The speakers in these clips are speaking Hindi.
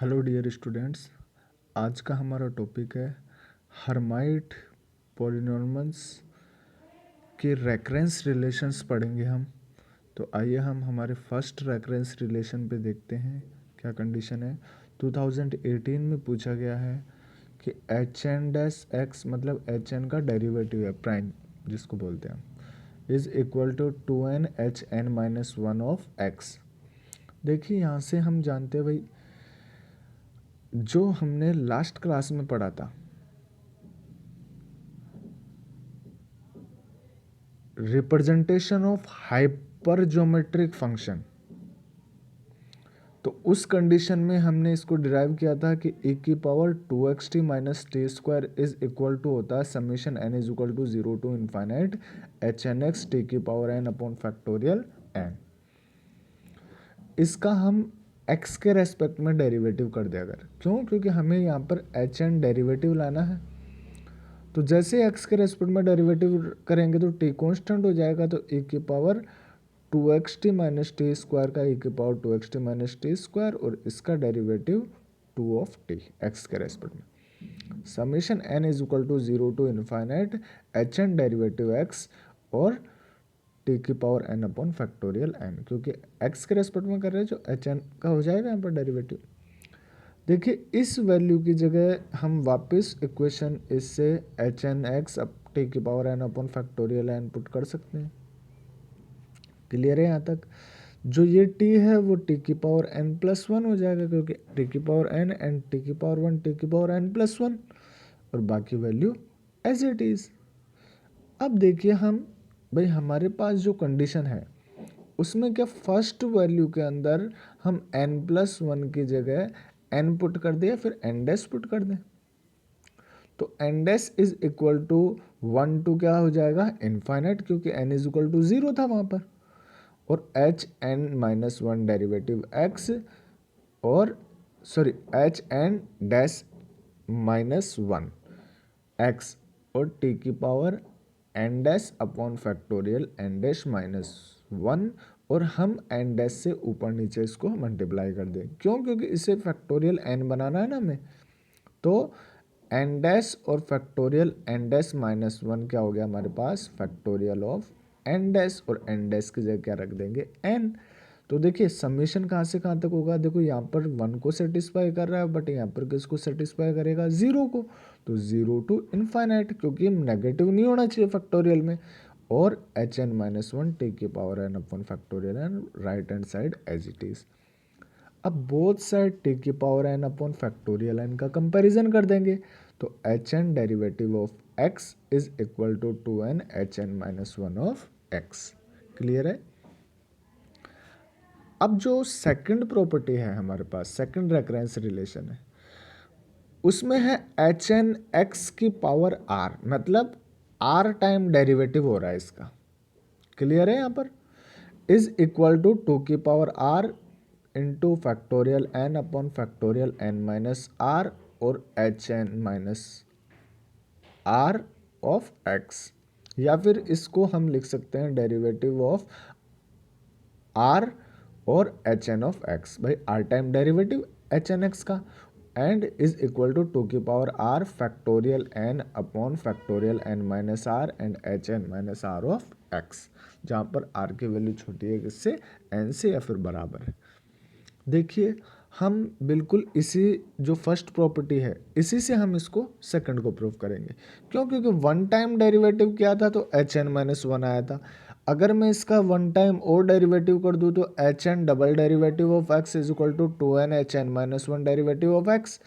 Hello dear students. आज का हमारा टॉपिक है हर्माइट पॉलिनॉमियल्स के रेकरेंस रिलेशंस पढ़ेंगे हम। तो आइए हम हमारे फर्स्ट रेकरेंस रिलेशन पे देखते हैं क्या कंडीशन है। 2018 में पूछा गया है कि एच एन डैश एक्स मतलब एच एन का डेरिवेटिव है प्राइम जिसको बोलते हैं हम is equal to 2n(h(n-1) of X. देखिए यहाँ से हम जानते हैं भाई जो हमने लास्ट क्लास में पढ़ा था representation of hypergeometric function, तो उस कंडीशन में हमने इसको डिराइव किया था कि e की power 2xt minus T square is equal to होता है summation n is equal to 0 to infinite H N x t की power n upon factorial n। इसका हम x के रेस्पेक्ट में डेरिवेटिव कर दे अगर, क्यों? क्योंकि हमें यहाँ पर एच एन डेरिवेटिव लाना है। तो जैसे x के रेस्पेक्ट में डेरिवेटिव करेंगे तो t कांस्टेंट हो जाएगा, तो e की power 2xt minus T square का e की power 2xt minus T square और इसका डेरिवेटिव 2 ऑफ t x के रेस्पेक्ट में summation n is equal to 0 to infinite H N derivative x और t की power n upon factorial n, क्योंकि x के रेस्पेक्ट में कर रहे हैं जो एच एन का हो जाएगा यहाँ पर डेरिवेटिव। देखिए इस वैल्यू की जगह हम वापस इक्वेशन इससे एच एन एक्स अब टी की power n upon factorial n put कर सकते हैं। क्लियर है यहाँ तक? जो ये t है वो t की पावर n प्लस 1 हो जाएगा, क्योंकि t की पावर n एंड t की पावर 1 t की पावर n प्लस 1 और बाकी वैल्यू एज इट इज। अब देखिए हम भाई हमारे पास जो कंडीशन है उसमें क्या फर्स्ट वैल्यू के अंदर हम n प्लस 1 की जगह n पुट कर दें या फिर n डैश पुट कर दें। तो n dash is equal to 1 to क्या हो जाएगा इनफाइनाइट, क्योंकि n इज इक्वल टू 0 था वहाँ पर, और H N minus 1 derivative x और sorry H N dash minus 1 x और t की power n dash upon factorial n dash minus 1 और हम n डैश से ऊपर नीचे इसको मल्टीप्लाई कर दें। क्यों? क्योंकि इसे फैक्टोरियल n बनाना है ना हमें। तो n डैश और फैक्टोरियल n डैश माइनस 1 क्या हो गया हमारे पास फैक्टोरियल ऑफ n डैश, और n डैश की जगह क्या रख देंगे n। तो देखिए समीशन कहाँ से कहाँ तक होगा, देखो यहाँ पर 1 को सेटिस्फाई कर रहा है बट यहाँ पर किसको सेटिस्फाई करेगा 0 को, तो 0 टू इनफाइनाइट, क्योंकि नेगेटिव नहीं होना चाहिए फैक्टोरियल में, और एच एन माइनस 1 टी की power n upon factorial N right hand side as it is. अब बोथ साइड टी की power n upon factorial n का कंपैरिजन कर देंगे, तो H N derivative of x is equal to 2n H N minus 1 of x। Clear है? अब जो सेकंड प्रॉपर्टी है हमारे पास, सेकंड रेकरेंस रिलेशन है, उसमें है एच एन एक्स की पावर आर, मतलब आर टाइम डेरिवेटिव हो रहा है इसका। क्लियर है? यहाँ पर इज इक्वल टू 2 की power r into factorial n upon factorial n minus r और H N minus r of x, या फिर इसको हम लिख सकते हैं डेरिवेटिव ऑफ आर और एच एन ऑफ एक्स। भाई r time derivative H N x का एंड इज इक्वल टू 2 की power r factorial n upon factorial n minus r and H N minus r of x, जहाँ पर आर की वैल्यू छोटी है किससे एन से या फिर बराबर है। देखिए हम बिल्कुल इसी जो फर्स्ट प्रॉपर्टी है इसी से हम इसको सेकंड को प्रूव करेंगे। क्यों? क्योंकि वन टाइम डेरिवेटिव क्या था तो एच एन माइनस 1 आया था। अगर मैं इसका वन टाइम और डेरिवेटिव कर दूं तो H N double derivative of x is equal to 2n H N minus 1 derivative of x,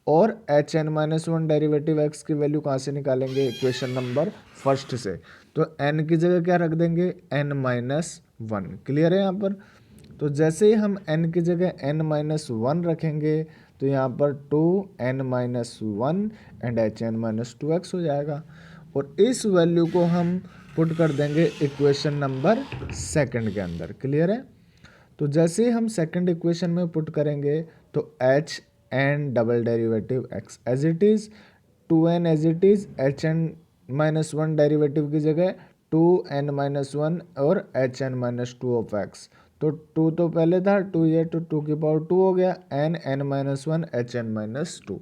और H N minus 1 derivative x की वैल्यू कहाँ से निकालेंगे इक्वेशन नंबर फर्स्ट से, तो n की जगह क्या रख देंगे n माइनस 1। क्लियर है यहाँ पर? तो जैसे ही हम n की जगह n माइनस 1 रखेंगे तो यहाँ पर 2n minus 1 and H N minus 2x हो जाएगा, और इस वैल्यू को हम पुट कर देंगे इक्वेशन नंबर सेकंड के अंदर। क्लियर है? तो जैसे ही हम सेकंड इक्वेशन में पुट करेंगे तो H N double derivative X as it is, 2n as it is, H N minus 1 derivative की जगह 2n माइनस 1 और H N minus 2 of X, तो 2 तो पहले था, 2 ये तो 2 की पावर 2 हो गया, n(n-1) hn-2।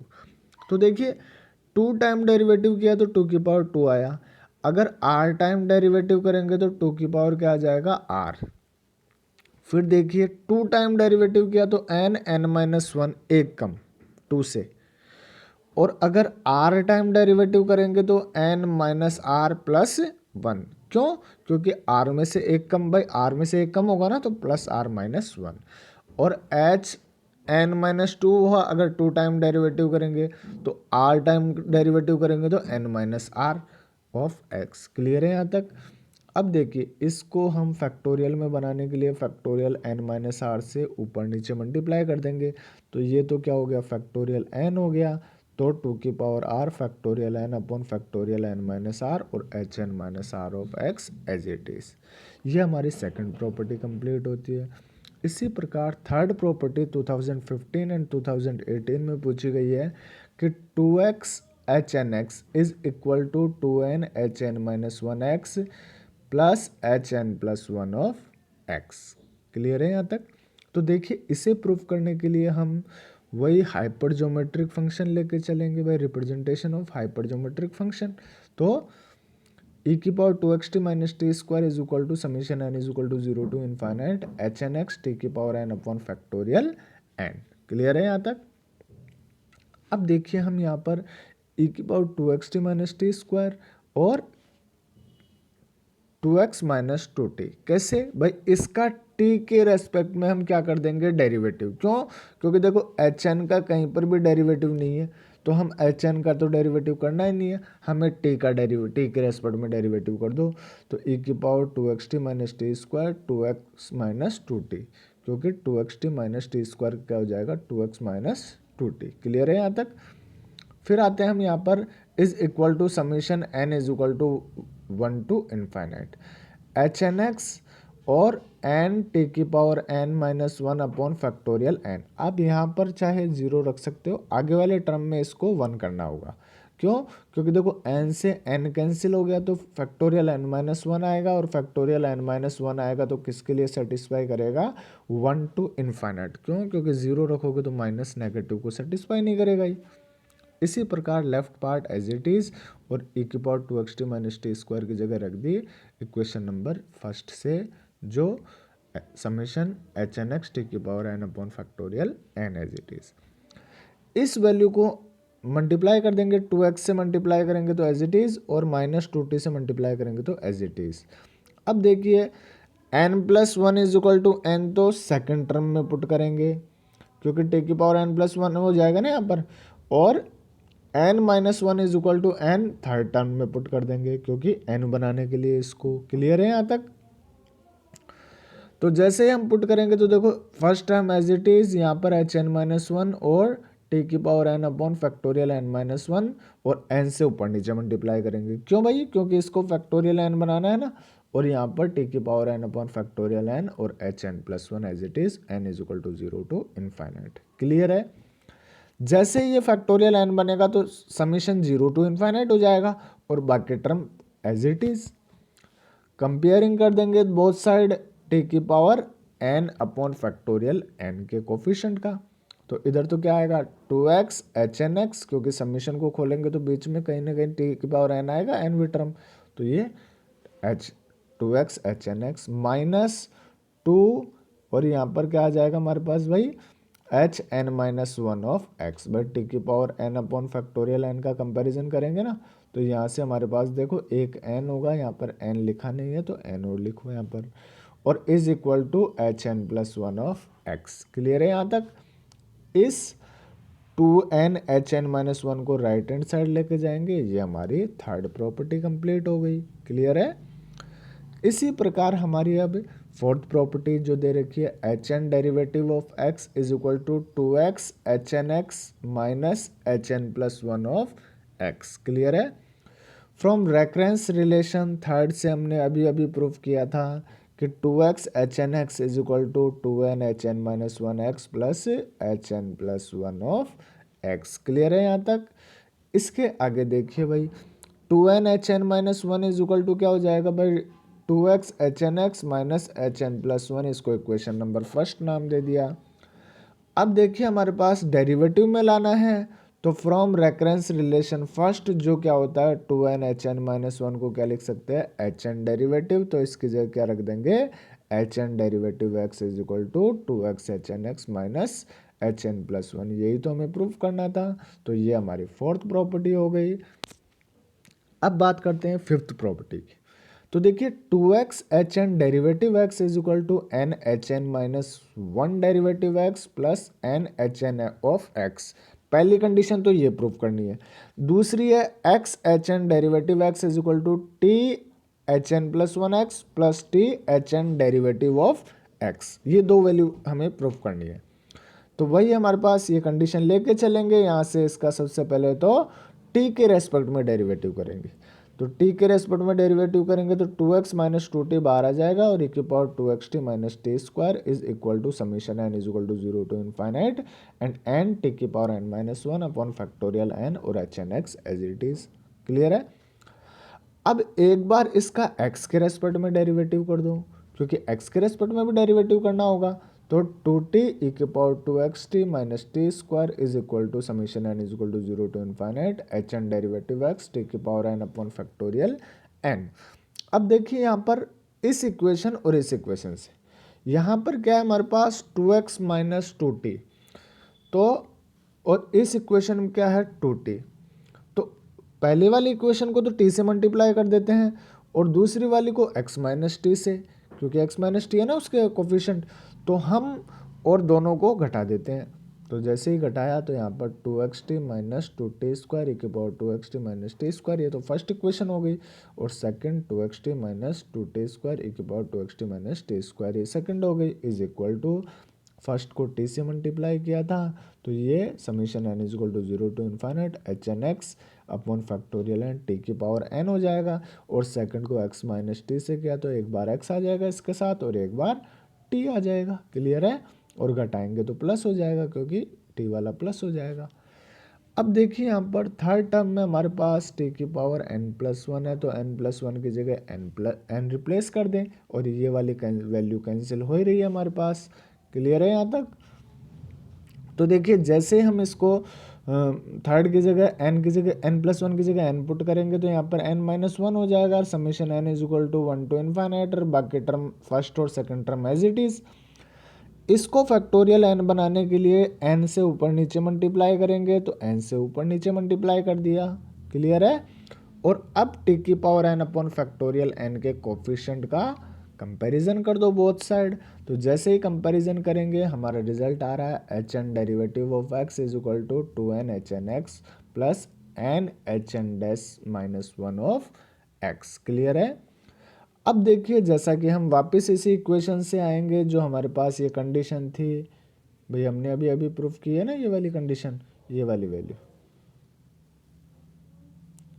तो देखिए 2 टाइम डेरिवेटिव किया तो 2 की पावर 2 आया। अगर r टाइम डेरिवेटिव करेंगे तो 2 की पावर क्या आ जाएगा, r। फिर देखिए 2 टाइम डेरिवेटिव किया तो n(n-1) एक कम 2 से, और अगर r टाइम डेरिवेटिव करेंगे तो n-r+1। क्यों? क्योंकि r में से एक कम, भाई r में से एक कम होगा ना, तो +r-1। और hn-2 हुआ, अगर 2 टाइम डेरिवेटिव करेंगे तो r टाइम डेरिवेटिव करेंगे तो n-r ऑफ x। क्लियर है यहाँ तक? अब देखिए इसको हम फैक्टोरियल में बनाने के लिए फैक्टोरियल n-r से ऊपर नीचे मल्टीप्लाई कर देंगे। तो ये तो क्या हो गया, फैक्टोरियल n हो गया, तो 2 की power r factorial n upon factorial n-r और hn-r of x as it is. ये हमारी सेकंड प्रॉपर्टी कंप्लीट होती है। इसी प्रकार थर्ड प्रॉपर्टी 2015 एंड 2018 में पूछी गई है कि 2x hn(x) is equal to 2n hn-1x plus hn+1 of x। Clear है यहाँ तक? तो देखिए इसे प्रूफ करने के लिए हम वही हाइपर ज्योमेट्रिक फंक्शन लेके चलेंगे, भाई representation of hypergeometric function. तो e की power 2xt minus T square is equal to summation n is equal to 0 to infinite hn(x) T की power n upon factorial n। Clear है यहाँ तक? अब देखिए हम यहाँ पर e की power 2xt minus T square और 2x माइनस 2t, कैसे भाई, इसका t के रेस्पेक्ट में हम क्या कर देंगे, डेरिवेटिव। क्यों? क्योंकि देखो hn का कहीं पर भी डेरिवेटिव नहीं है, तो हम hn का तो डेरिवेटिव करना ही नहीं है, हमें t का डेरिवेटिव, t के रेस्पेक्ट में डेरिवेटिव कर दो। तो e की power 2xt minus T square 2x minus 2t, क्योंकि 2xt माइनस टी स्क्वायर क्या हो जाएगा, 2x माइनस 2t। क्लियर है यहाँ तक? फिर आते हैं हम यहाँ पर is equal to summation n is equal to 1 to infinite hn(x) और n टी की power n-1 upon factorial n। आप यहाँ पर चाहे 0 रख सकते हो, आगे वाले टर्म में इसको 1 करना होगा। क्यों? क्योंकि देखो n से n कैंसिल हो गया तो फैक्टोरियल n-1 आएगा, और फैक्टोरियल n-1 आएगा तो किसके लिए सेटिस्फाई करेगा, 1 टू इनफाइनाइट। क्यों? क्योंकि 0 रखोगे तो माइनस नेगेटिव को सेटिस्फाई नहीं करेगा ही। इसी प्रकार left part as it is और e की power 2xt minus T square की जगह रख दी इक्वेशन नंबर फर्स्ट से, जो समेशन hn(x) टी की power n upon factorial n as it is. इस वैल्यू को मल्टीप्लाई कर देंगे, 2x से मल्टीप्लाई करेंगे तो एज इट इज, और माइनस 2t से मल्टीप्लाई करेंगे तो एज इट इज। अब देखिए n+1 is equal to n तो सेकेंड टर्म में पुट करेंगे, क्योंकि t की पावर n+1 हो जाएगा ना यहाँ पर, और n-1 is equal to n third term में पुट कर देंगे, क्योंकि n बनाने के लिए इसको। क्लियर है यहाँ तक? तो जैसे ही हम पुट करेंगे तो देखो first term as it is, यहाँ पर hn-1 और t की power n upon factorial n-1 और n से ऊपर नीचे मल्टीप्लाई करेंगे। क्यों भाई? क्योंकि इसको फैक्टोरियल n बनाना है ना, और यहाँ पर t की power n upon factorial n और hn+1 as it is, n is equal to 0 to infinite. Clear है? जैसे ही ये फैक्टोरियल n बनेगा तो समीशन 0 टू इनफाइनाइट हो जाएगा, और बाकी term as it is. Comparing कर देंगे बोथ साइड t की power n upon factorial n के कोफिशिएंट का, तो इधर तो क्या आएगा 2x hn(x), क्योंकि समीशन को खोलेंगे तो बीच में कहीं ना कहीं t की पावर n आएगा, nवी टर्म, तो ये 2x hn(x) माइनस 2, और यहाँ पर क्या आ जाएगा हमारे पास भाई hn-1 of x। But t की power n upon factorial n का कंपैरिजन करेंगे ना, तो यहाँ से हमारे पास देखो एक n होगा, यहाँ पर n लिखा नहीं है तो n और लिखो यहाँ पर, और is equal to hn+1 of x। Clear है यहाँ तक? इस 2n hn-1 को राइट हैंड साइड लेके जाएंगे, ये हमारी थर्ड प्रॉपर्टी कंप्लीट हो गई। क्लियर है? इसी प्रकार हमारी अब फोर्थ प्रॉपर्टी जो दे रखी है, hn derivative of x is equal to 2x hn(x) minus hn+1 of x। Clear है? फ्रॉम रेफरेंस रिलेशन थर्ड से हमने अभी अभी प्रूफ किया था कि 2x hn(x) is equal to 2n hn-1x plus hn+1 of x। Clear है यहाँ तक? इसके आगे देखिए भाई 2n hn-1 is equal to क्या हो जाएगा भाई, 2x H N X minus H N plus one, इसको इक्वेशन नंबर फर्स्ट नाम दे दिया। अब देखिए हमारे पास डेरिवेटिव में लाना है, तो फ्रॉम रेफरेंस रिलेशन फर्स्ट जो क्या होता है 2n H N minus one को क्या लिख सकते हैं एच एन डेरिवेटिव, तो इसकी जगह क्या रख देंगे H N derivative x is equal to 2x H N X minus H N plus one, यही तो हमें प्रूफ करना था। तो ये हमारी फोर्थ प्रॉपर्टी हो गई। अब बात करते हैं फिफ्थ प्रॉपर्टी की। तो देखिए 2x H N derivative x is equal to N H N minus one derivative x plus N H N of X, पहली कंडीशन तो ये प्रूफ करनी है। दूसरी है X H N derivative x is equal to T H N plus one X plus T H N derivative of X, ये दो वैल्यू हमें प्रूफ करनी है। तो वही हमारे पास ये कंडीशन लेके चलेंगे। यहाँ से इसका सबसे पहले तो टी के रेस्पेक्ट में डेरिवेटिव करेंगे, तो टी के रेस्पेक्ट में डेरिवेटिव करेंगे तो 2x माइनस टू टी बाहर आ जाएगा और e की power 2xt minus T square is equal to summation n is equal to 0 to infinite and n t की power n minus one upon factorial n और H N x as it is. Clear है। अब एक बार इसका x के रेस्पेक्ट में डेरिवेटिव कर दो, क्योंकि x के रेस्पेक्ट में भी डेरिवेटिव करना होगा, तो 2t e की power 2xt minus T square is equal to summation n is equal to 0 to infinite H N derivative x t की power n upon factorial n. अब देखिए यहाँ पर इस इक्वेशन और इस इक्वेशन से यहाँ पर क्या है हमारे पास 2x माइनस टू टी, तो और इस इक्वेशन में क्या है 2t, तो पहले वाली इक्वेशन को तो t से मल्टीप्लाई कर देते हैं और दूसरी वाली को x माइनस टी से, क्योंकि x माइनस टी है ना उसके कोफिशिएंट, तो हम और दोनों को घटा देते हैं। तो जैसे ही घटाया तो यहाँ पर 2xt minus two t square e के power 2xt minus T square, ये तो फर्स्ट इक्वेशन हो गई, और second 2xt minus two t square e के power 2xt minus T square, ये सेकंड हो गई इज इक्वल टू फर्स्ट को टी से मल्टीप्लाई किया था, तो ये summation n is equal to 0 to infinite H N x upon factorial n t की पावर एन हो जाएगा, और सेकंड को x माइनस टी से किया तो एक बार x आ जाएगा इसके साथ और एक बार t आ जाएगा। क्लियर है। और घटाएंगे तो प्लस हो जाएगा क्योंकि t वाला प्लस हो जाएगा। अब देखिए यहाँ पर थर्ड टर्म में हमारे पास t की पावर n प्लस वन है, तो n प्लस वन की जगह n रिप्लेस कर दें और ये वाली वैल्यू कैंसिल हो ही रही है हमारे पास। क्लियर है यहाँ तक। तो देखिए जैसे हम इसको थर्ड की जगह n की जगह n प्लस वन की जगह n पुट करेंगे तो यहाँ पर n माइनस वन हो जाएगा और summation n is equal to 1 to infinite, और बाकी टर्म फर्स्ट और second term as it is. इसको फैक्टोरियल n बनाने के लिए n से ऊपर नीचे मल्टीप्लाई करेंगे, तो n से ऊपर नीचे मल्टीप्लाई कर दिया। क्लियर है। और अब t की power n upon factorial n के कोफिशिएंट का कंपैरिजन कर दो बोथ साइड, तो जैसे ही कंपैरिजन करेंगे हमारा रिजल्ट आ रहा है H N derivative of x is equal to 2n H N X plus N H N dash minus one of x. Clear है। अब देखिए जैसा कि हम वापस इसी इक्वेशन से आएंगे जो हमारे पास ये कंडीशन थी, भाई हमने अभी अभी प्रूफ की है ना ये वाली कंडीशन, ये वाली वैल्यू।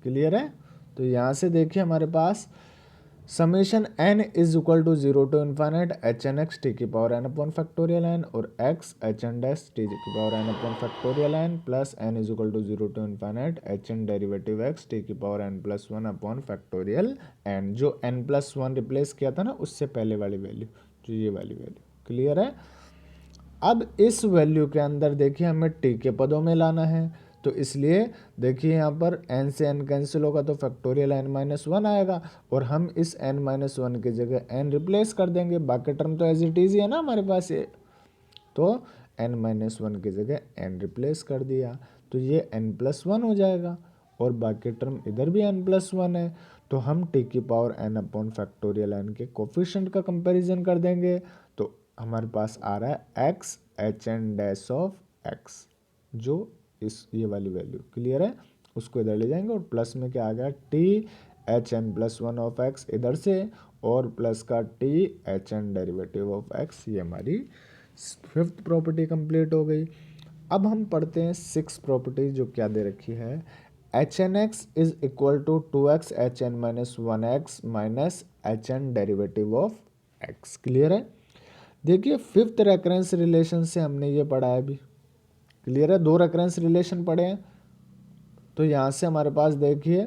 क्लियर है। तो यहाँ से देखिए हमारे पास summation n is equal to 0 to infinite H N x t की power n upon factorial n और x H N dash t की power n upon factorial n plus n is equal to 0 to infinite H N derivative x t की power n plus one upon factorial n, जो n प्लस वन रिप्लेस किया था ना उससे पहले वाली वैल्यू, जो ये वाली वैल्यू। क्लियर है। अब इस वैल्यू के अंदर देखिए हमें t के पदों में लाना है, तो इसलिए देखिए यहाँ पर n से n कैंसिल होगा तो फैक्टोरियल n माइनस वन आएगा और हम इस n माइनस वन की जगह n रिप्लेस कर देंगे, बाकी टर्म तो एज इट इज है ना हमारे पास ये, तो n माइनस वन की जगह n रिप्लेस कर दिया तो ये n प्लस वन हो जाएगा और बाकी टर्म इधर भी n प्लस वन है, तो हम t की power n upon factorial n के कोफिशिएंट का कंपैरिजन कर देंगे, तो हमारे पास आ रहा है x H N dash of x, जो इस ये वाली वैल्यू। क्लियर है। उसको इधर ले जाएंगे और प्लस में क्या आ गया T H N plus one of X इधर से और प्लस का T H N derivative of X, ये हमारी फिफ्थ प्रॉपर्टी कंप्लीट हो गई। अब हम पढ़ते हैं सिक्स प्रॉपर्टी जो क्या दे रखी है, H N X is equal to 2x H N minus one X minus H N derivative of x. Clear है। देखिए फिफ्थ रेकरेंस रिलेशन से हमने ये पढ़ा है अभी। क्लियर है। दो रेकरेंस रिलेशन पढ़े हैं, तो यहाँ से हमारे पास देखिए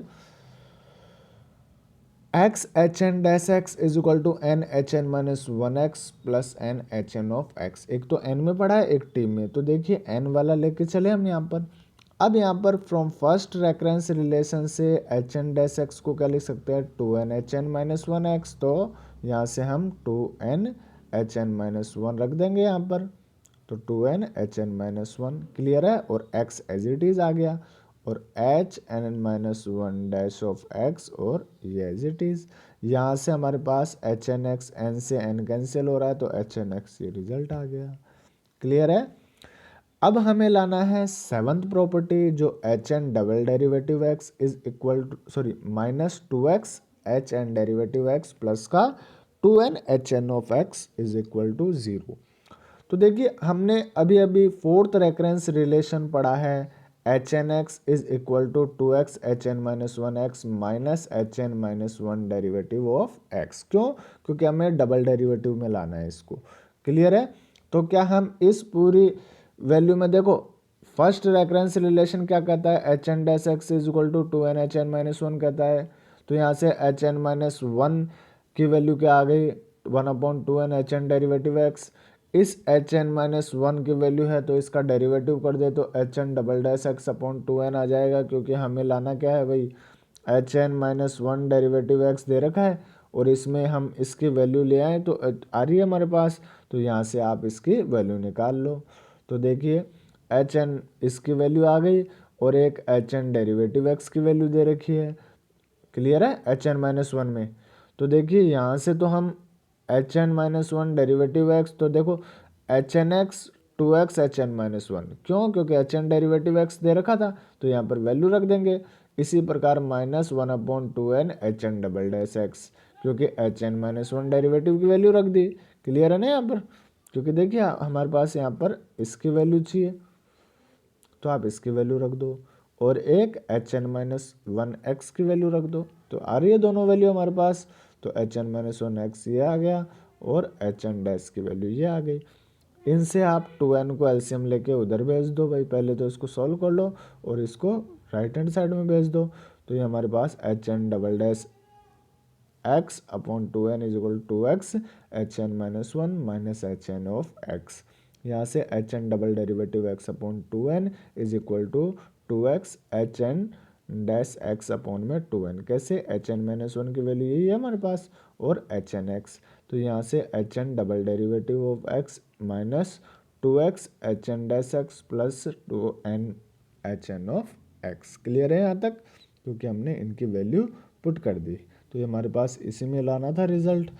X H N dash x is equal to N H N minus one X plus N H N of X. एक तो एन में पढ़ा है, एक टी में, तो देखिए एन वाला लेके चले हम यहाँ पर। अब यहाँ पर फ्रॉम फर्स्ट रेफरेंस रिलेशन से एच एन डैश एक्स को क्या लिख सकते हैं, two N H N minus one X. तो यहाँ से हम two N H N minus one रख देंगे यहाँ पर, तो two N H N minus one clear है, और एक्स एज इट इज आ गया, और H N N minus one dash of x, और ये एज इट इज। यहाँ से हमारे पास एच एन एक्स, एन से एन कैंसिल हो रहा है, तो एच एन एक्स ये रिजल्ट आ गया। क्लियर है। अब हमें लाना है सेवंथ प्रॉपर्टी, जो H N double derivative x is equal to sorry minus two x H N derivative x plus का two N H N of x is equal to zero. तो देखिए हमने अभी अभी फोर्थ रेफरेंस रिलेशन पढ़ा है, H N X is equal to two x H N minus one X minus H N minus one derivative of X. क्यों? क्योंकि हमें डबल डेरिवेटिव में लाना है इसको। क्लियर है। तो क्या हम इस पूरी वैल्यू में देखो, फर्स्ट रेफरेंस रिलेशन क्या कहता है, H N dash x is equal to two N H N minus one कहता है। तो यहाँ से एच एन माइनस वन की वैल्यू क्या आ गई, one upon two N H N derivative x. इस एच एन माइनस वन की वैल्यू है, तो इसका डेरिवेटिव कर दे तो H N double dash x upon two n आ जाएगा, क्योंकि हमें लाना क्या है भाई, H N minus one derivative x दे रखा है, और इसमें हम इसकी वैल्यू ले आए तो आ रही है हमारे पास। तो यहाँ से आप इसकी वैल्यू निकाल लो। तो देखिए एच एन इसकी वैल्यू आ गई, और एक एच एन डेरिवेटिव एक्स की वैल्यू दे रखी है। क्लियर है, एच एन माइनस वन में। तो देखिए यहाँ से तो हम H N minus one derivative X, तो देखो H N X two x H N minus one, क्यों? क्योंकि एच एन डेरिवेटिव एक्स दे रखा था, तो यहाँ पर वैल्यू रख देंगे। इसी प्रकार minus one upon two N H N double dash x, क्योंकि H N minus one derivative की वैल्यू रख दी। क्लियर है ना यहाँ पर, क्योंकि देखिए हमारे पास यहाँ पर इसकी वैल्यू चाहिए, तो आप इसकी वैल्यू रख दो, और एक H N minus one X की वैल्यू रख दो। तो आ रही है दोनों वैल्यू हमारे पास, तो H N minus one X ये आ गया, और एच एन डैश की वैल्यू ये आ गई। इनसे आप टू एन को एलसीएम लेके उधर भेज दो भाई, पहले तो इसको सॉल्व कर लो और इसको राइट हैंड साइड में भेज दो। तो ये हमारे पास H N double dash x upon two n is equal to x H N minus one minus H N of x. यहाँ से H N double derivative x upon two n is equal to two x H N dash x upon में टू एन। कैसे? एच एन माइनस वन की वैल्यू यही है हमारे पास, और एच एन एक्स। तो यहाँ से H N double derivative of x minus two x H N dash x plus two N H N of x. Clear है यहाँ तक? क्योंकि हमने इनकी वैल्यू पुट कर दी। तो ये हमारे पास इसी में लाना था रिजल्ट।